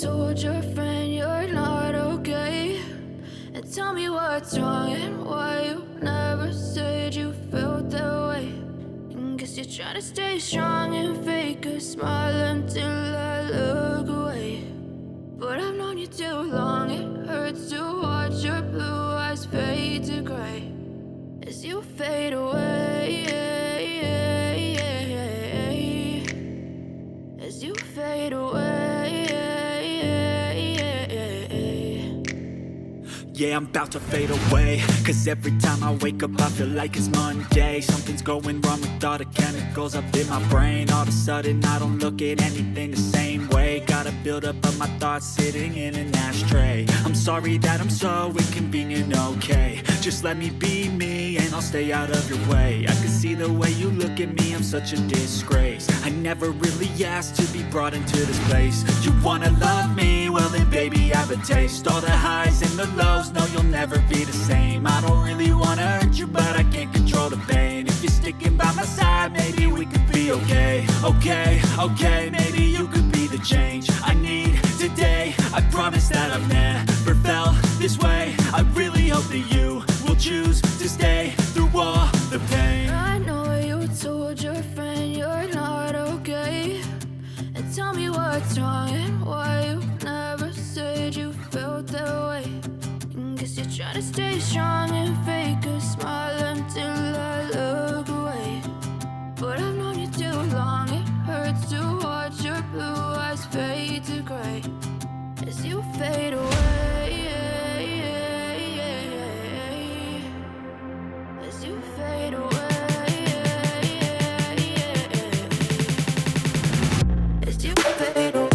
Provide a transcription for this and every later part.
told your friend you're not okay? And tell me what's wrong and why you never said you felt that way. And guess you're trying to stay strong and fake a smile until I look away. But I've known you too long, it hurts to watch your blue eyes fade to gray as you fade away, as you fade away. Yeah, I'm about to fade away, cause every time I wake up I feel like it's Monday. Something's going wrong with all the chemicals up in my brain. All of a sudden I don't look at anything the same way. Got a buildup of my thoughts sitting in an ashtray. I'm sorry that I'm so inconvenient, okay? Just let me be me and I'll stay out of your way. I can see the way you look at me, I'm such a disgrace. I never really asked to be brought into this place. You wanna love me? Well then baby, have a taste. All the highs and the lows, no, you'll never be the same. I don't really wanna hurt you, but I can't control the pain. If you're sticking by my side, maybe we could be okay. Okay, maybe you could be the change I need today. I promise that I've never felt this way. I really hope that you will choose to stay through all the pain. I know you told your friend you're not okay. And tell me what's wrong and why you never said you felt that way. And guess you're trying to stay strong and fake a smile until I look away. But I've known you too long, it hurts to watch your blue eyes fade to gray as you fade away, as you fade away. As you fade away.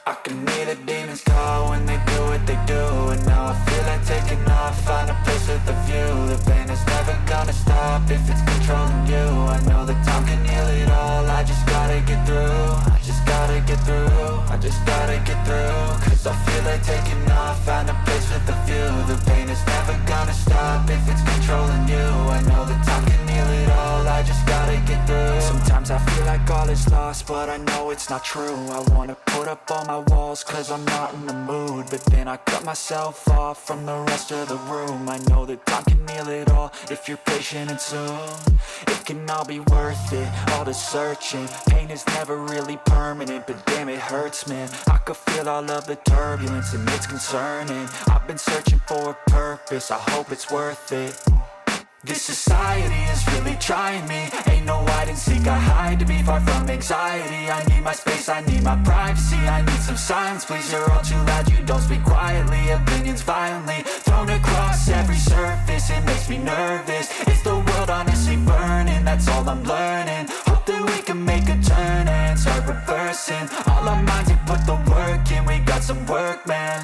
I can hear the demons call when they do what they do. And now I feel like taking off, find a place with a view. The pain is never gonna stop if it's controlling you. I know that time can heal it all, I just gotta get through. I just gotta get through, I just gotta get through. Cause I feel like taking off, find a place with a view. The pain is never gonna stop if it's controlling you. I know that time can heal it all, I just gotta get through. Sometimes I feel like all is lost, but I know it's not true. I wanna put up all my walls cause I'm not in the mood, but then I cut myself off from the rest of the room. I know that time can heal it all if you're patient and soon it can all be worth it, all the searching. Pain is never really permanent, but damn it hurts, man. I could feel all of the turbulence and it's concerning. I've been searching for a purpose, I hope it's worth it. This society is really trying me. Ain't no hide and seek, I hide to be far from anxiety. I need my space, I need my privacy. I need some silence, please, you're all too loud. You don't speak quietly, opinions violently thrown across every surface. It makes me nervous, it's the world honestly burning. That's all I'm learning, hope that we can make a turn and start reversing. All our minds and put the work in, we got some work, man.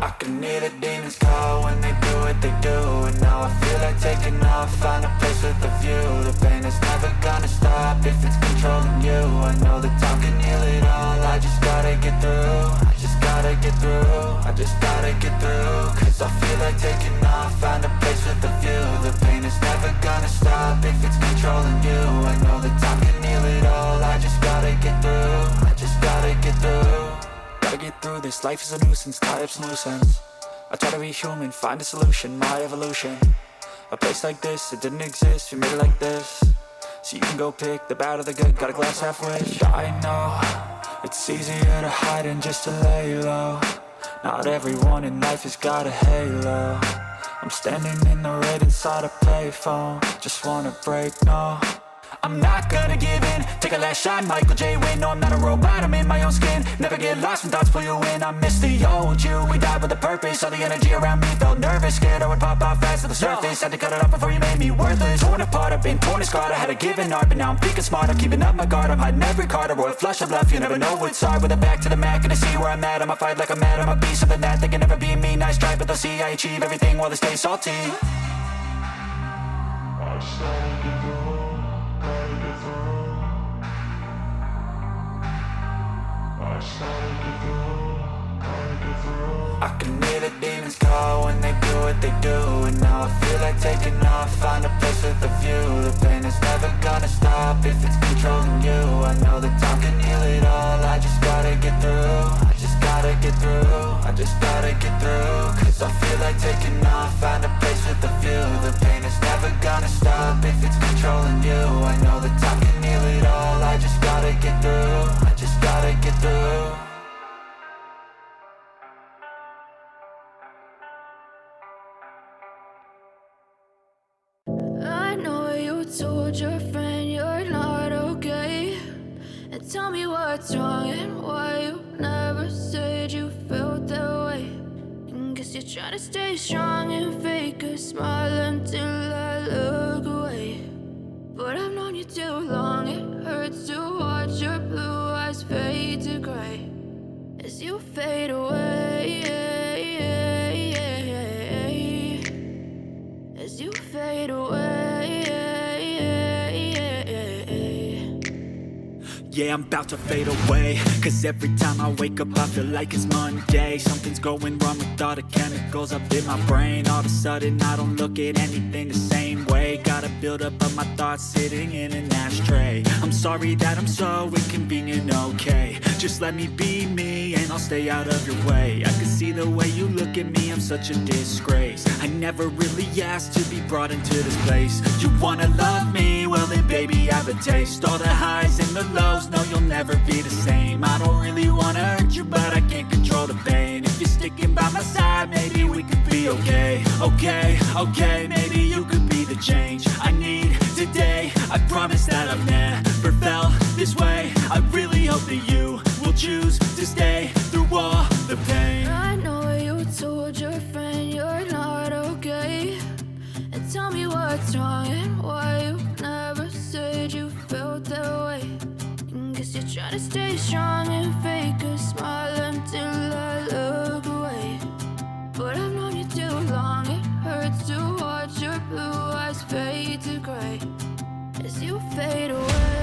I can hear the demons call when they do what they do. And now I feel like taking off, find a place with a view. The pain is never gonna stop if it's controlling you. I know that time can heal it all, I just gotta get through. I just gotta get through, I just gotta get through. Cause I feel like taking off, find a place with a view. The pain is never gonna stop if it's controlling you. I know that time can heal it all, I just gotta get through. I just gotta get through. Gotta get through this, life is a nuisance, tie up some loose ends. I try to be human, find a solution, my evolution. A place like this, it didn't exist, we made it like this. So you can go pick the bad or the good, got a glass halfway. I know, it's easier to hide than just to lay low. Not everyone in life has got a halo. I'm standing in the red inside a payphone. Just wanna break, no, I'm not gonna give in. Take a last shot, Michael J. Win. No, I'm not a robot, I'm in my own skin. Never get lost when thoughts pull you in. I miss the old you, we died with a purpose. All the energy around me felt nervous, scared I would pop off fast to the surface. Had to cut it off before you made me worthless. Torn apart, I've been torn and scarred. I had a given art, but now I'm thinking smart. I'm keeping up my guard, I'm hiding every card. A royal flush of love, you never know what's hard. With a back to the mat, gonna see where I'm at. I'ma fight like I'm mad, I'ma be something that they can never be me. Nice try, but they'll see I achieve everything while they stay salty. I can hear the demons call when they do what they do. And now I feel like taking off, find a place with a view. The pain is never gonna stop if it's controlling you. I know that time can heal it all, I just gotta get through. I just gotta get through, I just gotta get through. Cause I feel like taking off, find a place with a view. The pain is never gonna stop if it's controlling you. I know that time can heal it all, I just gotta get through. I just gotta get through. I know you told your friend you're not okay, and tell me what's wrong and why you never said you felt that way. And guess you're trying to stay strong and fake a smile until I look away. But I've known you too long, it hurts to watch your blue eyes fade to gray as you fade away, as you fade away. Yeah, I'm about to fade away, cause every time I wake up I feel like it's Monday. Something's going wrong with all the chemicals up in my brain. All of a sudden I don't look at anything the same way. Got a buildup of my thoughts sitting in an ashtray. I'm sorry that I'm so inconvenient, okay. Just let me be me and I'll stay out of your way. I can see the way you look at me, I'm such a disgrace. I never really asked to be brought into this place. You wanna love me? Well then baby I have a taste. All the highs and the lows, no you'll never be the same. I don't really wanna hurt you but I can't control the pain. If you're sticking by my side maybe we could be okay. Okay, maybe you could be the change I need today. I promise that I've never felt this way. I really hope that you will choose to stay through all the pain. I know you told friend you're not okay. And tell me what's wrong and why you never said you felt that way. And guess you're trying to stay strong and fake a smile until I look away. But I've known you too long, it hurts to watch your blue eyes fade to gray as you fade away.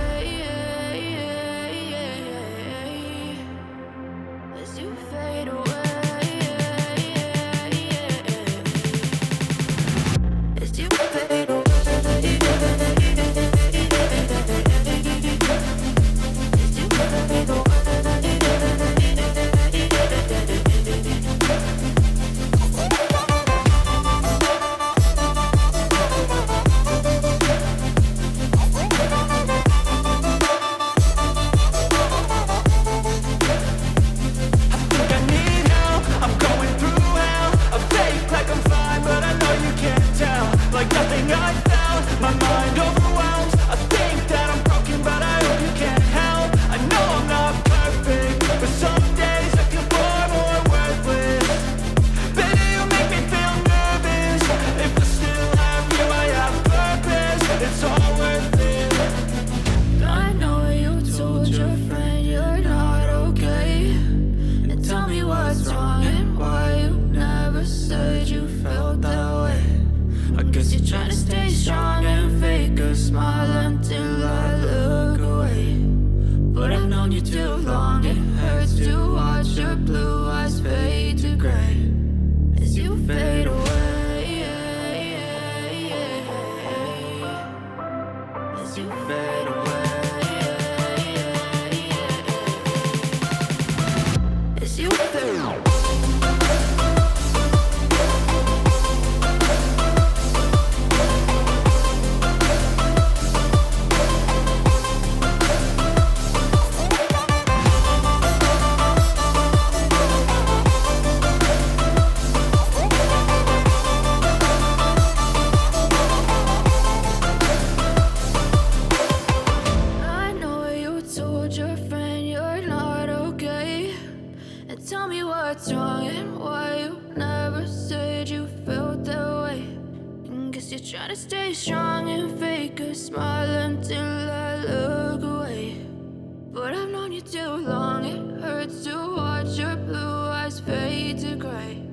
As you fade away. As you fade away. As you fade away. Like nothing I felt, my mind overwhelms. I think that I'm broken, but I hope you can't help. I know I'm not perfect, but some days I feel far more worthless. Baby, you make me feel nervous. If I still have you, I have purpose. It's all worth it. I know you told your friend you're not okay. And tell me what's wrong and why you never said you felt that way. I guess you're trying to stay strong and fake a smile until I look away. But I've known you too long, it hurts to watch your blue eyes fade to gray as you fade away. As you fade away. As you fade away. Tell me what's wrong and why you never said you felt that way. And guess you're trying to stay strong and fake a smile until I look away. But I've known you too long, it hurts to watch your blue eyes fade to gray